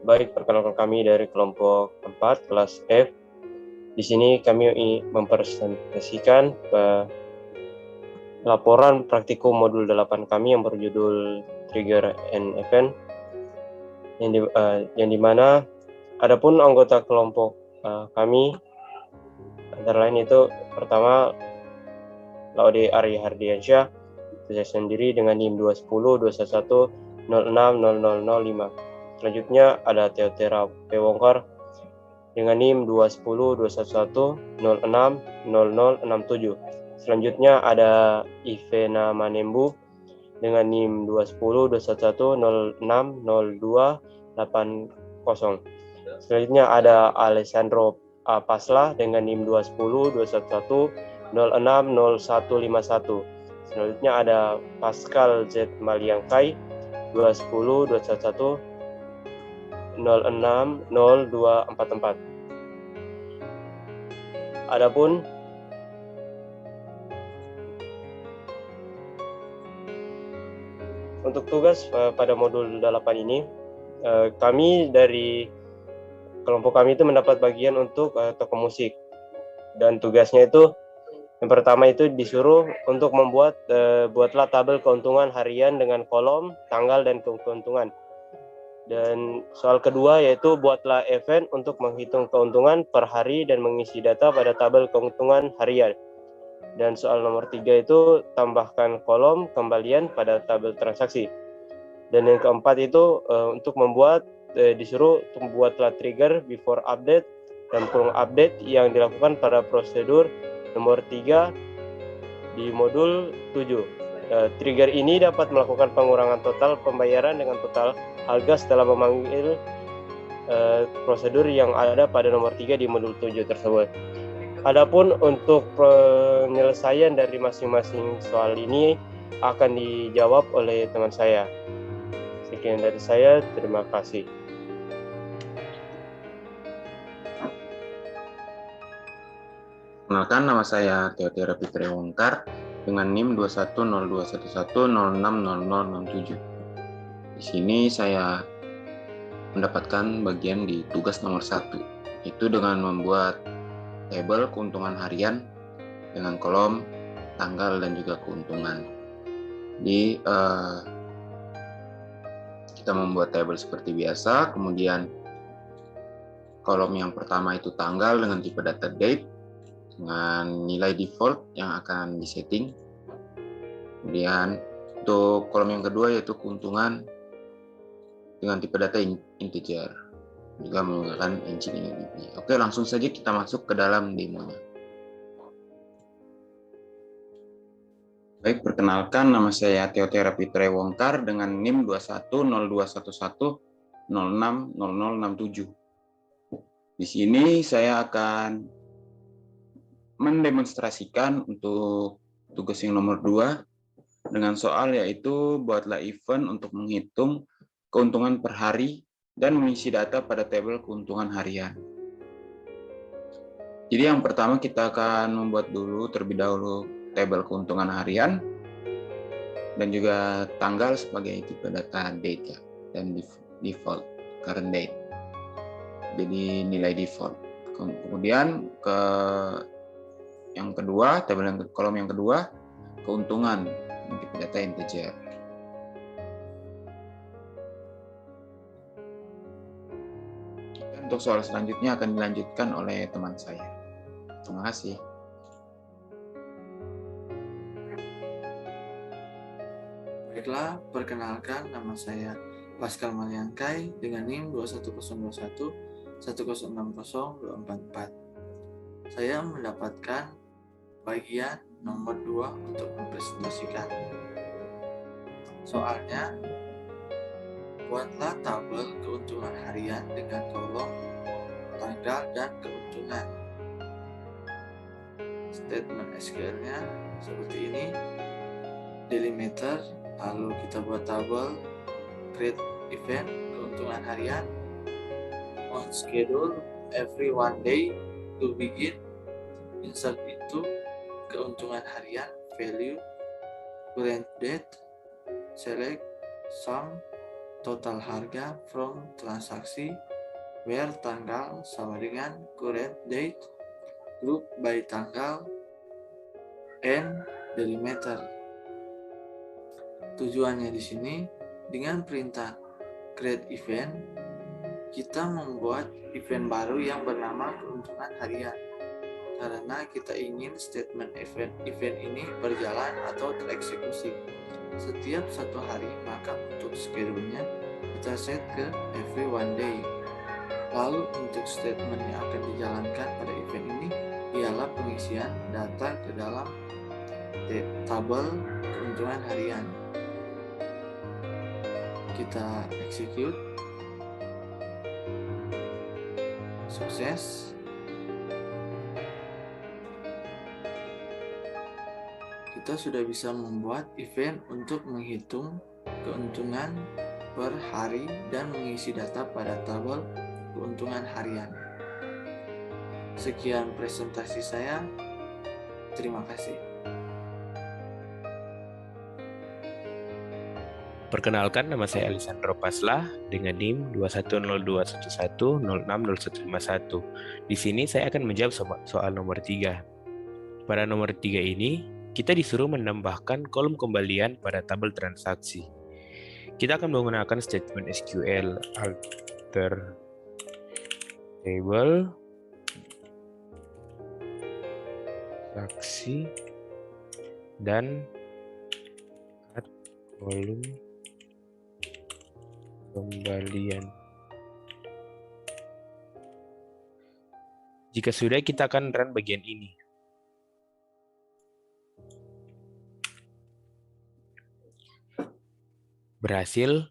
Baik, perkenalkan kami dari kelompok 4 kelas F. Di sini kami mempresentasikan laporan praktikum modul 8 kami yang berjudul Trigger and Event, yang dimana adapun anggota kelompok kami antara lain itu pertama Laude Ari Hardiansyah, saya sendiri dengan NIM 21021106005. Selanjutnya ada Teotera Pewongkar dengan NIM 21021106067. Selanjutnya ada Ivena Manembu dengan NIM 21021060280. Selanjutnya ada Alessandro Pasla dengan NIM 21021060151. Selanjutnya ada Pascal Z Maliangkai 21021060244. Adapun untuk tugas pada modul 8 ini, kami dari kelompok kami itu mendapat bagian untuk toko musik, dan tugasnya itu yang pertama itu disuruh untuk buatlah tabel keuntungan harian dengan kolom, tanggal, dan keuntungan. Dan soal kedua yaitu buatlah event untuk menghitung keuntungan per hari dan mengisi data pada tabel keuntungan harian. Dan soal nomor 3 itu tambahkan kolom kembalian pada tabel transaksi. Dan yang keempat itu untuk disuruh untuk membuatlah trigger before update dan pulang update yang dilakukan pada prosedur nomor 3 di modul 7. Trigger ini dapat melakukan pengurangan total pembayaran dengan total harga setelah memanggil prosedur yang ada pada nomor 3 di modul 7 tersebut. Adapun untuk penyelesaian dari masing-masing soal ini akan dijawab oleh teman saya. Sekian dari saya, terima kasih. Perkenalkan, nama saya Teotera Fitri Wongkar dengan NIM 2102110600067. Di sini saya mendapatkan bagian di tugas nomor 1, yaitu dengan membuat tabel keuntungan harian dengan kolom, tanggal, dan juga keuntungan. Jadi kita membuat tabel seperti biasa, kemudian kolom yang pertama itu tanggal dengan tipe data date dengan nilai default yang akan disetting. Kemudian untuk kolom yang kedua yaitu keuntungan dengan tipe data integer, juga menggunakan engine ini. Oke, langsung saja kita masuk ke dalam demonya. Baik, perkenalkan, nama saya Teotera Fitri Wongkar dengan NIM 2102110600067. Di sini saya akan mendemonstrasikan untuk tugas yang nomor 2 dengan soal yaitu buatlah event untuk menghitung keuntungan per hari dan mengisi data pada tabel keuntungan harian. Jadi yang pertama kita akan membuat terlebih dahulu tabel keuntungan harian dan juga tanggal sebagai tipe data date dan default current date. Jadi nilai default. Kemudian yang kedua, kolom yang kedua, keuntungan tipe data integer. Dan untuk soal selanjutnya akan dilanjutkan oleh teman saya. Terima kasih. Baiklah, perkenalkan, nama saya Pascal Maliangkai dengan NIM 21021106024. Saya mendapatkan bagian nomor 2 untuk mempresentasikan. Soalnya, buatlah tabel keuntungan harian dengan kolom, tanggal, dan keuntungan. Statement SQL-nya seperti ini. Delimiter, lalu kita buat tabel, create event, keuntungan harian, on schedule, every one day to begin, insert itu, keuntungan harian, value, current date, select, sum, total harga from transaksi where tanggal sama dengan current date, group by tanggal, and delimiter. Tujuannya di sini dengan perintah create event, kita membuat event baru yang bernama keuntungan harian. Karena kita ingin statement event ini berjalan atau tereksekusi setiap 1 hari, maka untuk schedule-nya kita set ke every 1 day. Lalu untuk statement yang akan dijalankan pada event ini ialah pengisian data ke dalam tabel keuntungan harian. Kita execute. Sukses. Kita sudah bisa membuat event untuk menghitung keuntungan per hari dan mengisi data pada tabel keuntungan harian. Sekian presentasi saya. Terima kasih. Perkenalkan, nama saya Alessandro Paslah dengan NIM 210211060151. Di sini saya akan menjawab soal nomor 3. Pada nomor 3 ini, kita disuruh menambahkan kolom kembalian pada tabel transaksi. Kita akan menggunakan statement SQL alter table transaksi dan add kolom kembalian. Jika sudah, kita akan run bagian ini. Berhasil.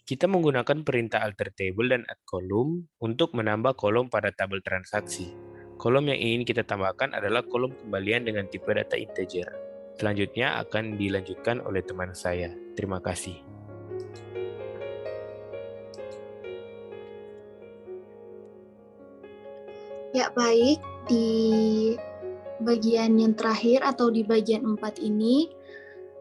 Kita menggunakan perintah alter table dan add kolom untuk menambah kolom pada tabel transaksi. Kolom yang ingin kita tambahkan adalah kolom kembalian dengan tipe data integer. Selanjutnya akan dilanjutkan oleh teman saya. Terima kasih. Ya, baik. Di bagian yang terakhir atau di bagian 4 ini,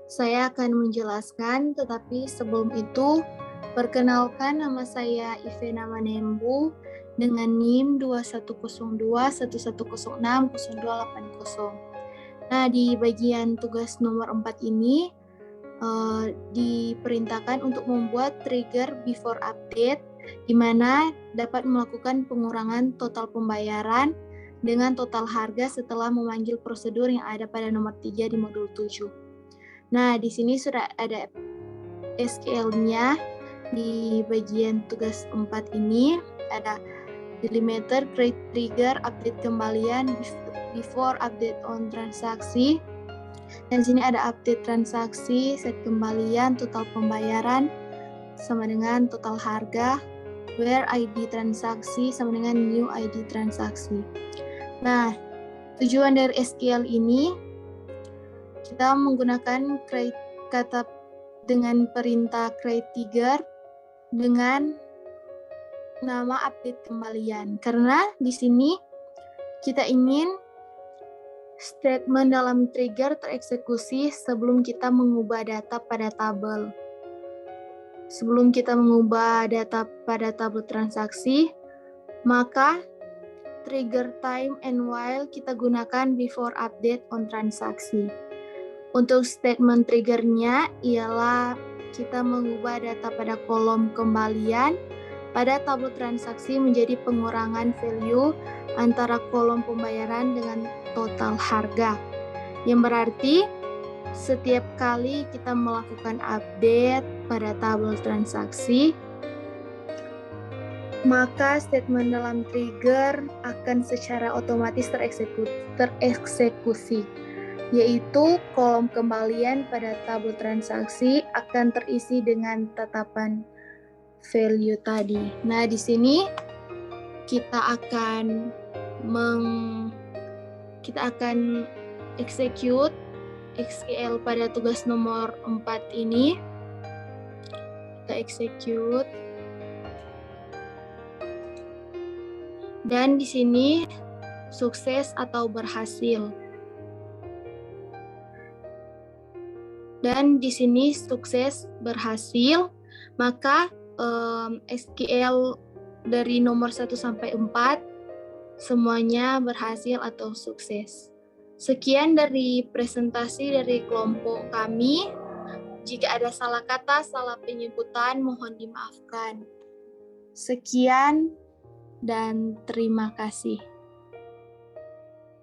saya akan menjelaskan, tetapi sebelum itu, perkenalkan, nama saya Ivena Manembu dengan NIM 210211060280. Nah, di bagian tugas nomor 4 ini, diperintahkan untuk membuat trigger before update, di mana dapat melakukan pengurangan total pembayaran dengan total harga setelah memanggil prosedur yang ada pada nomor 3 di modul 7. Nah, di sini sudah ada SQL-nya. Di bagian tugas 4 ini ada delimiter, create trigger, update kembalian, before update on transaksi. Dan sini ada update transaksi, set kembalian, total pembayaran sama dengan total harga, where ID transaksi sama dengan new ID transaksi. Nah, tujuan dari SQL ini, kita menggunakan create kata dengan perintah create trigger dengan nama update kembalian. Karena di sini kita ingin statement dalam trigger tereksekusi sebelum kita mengubah data pada tabel. Sebelum kita mengubah data pada tabel transaksi, maka trigger time and while kita gunakan before update on transaksi. Untuk statement triggernya ialah kita mengubah data pada kolom kembalian pada tabel transaksi menjadi pengurangan value antara kolom pembayaran dengan total harga. Yang berarti setiap kali kita melakukan update pada tabel transaksi, maka statement dalam trigger akan secara otomatis tereksekusi, yaitu kolom kembalian pada tabel transaksi akan terisi dengan tatapan value tadi. Nah, di sini kita akan execute SQL pada tugas nomor 4 ini. Kita execute. Dan di sini sukses atau berhasil. Dan di sini sukses berhasil, Maka SQL dari nomor 1 sampai 4 semuanya berhasil atau sukses. Sekian dari presentasi dari kelompok kami. Jika ada salah kata, salah penyebutan, mohon dimaafkan. Sekian dan terima kasih.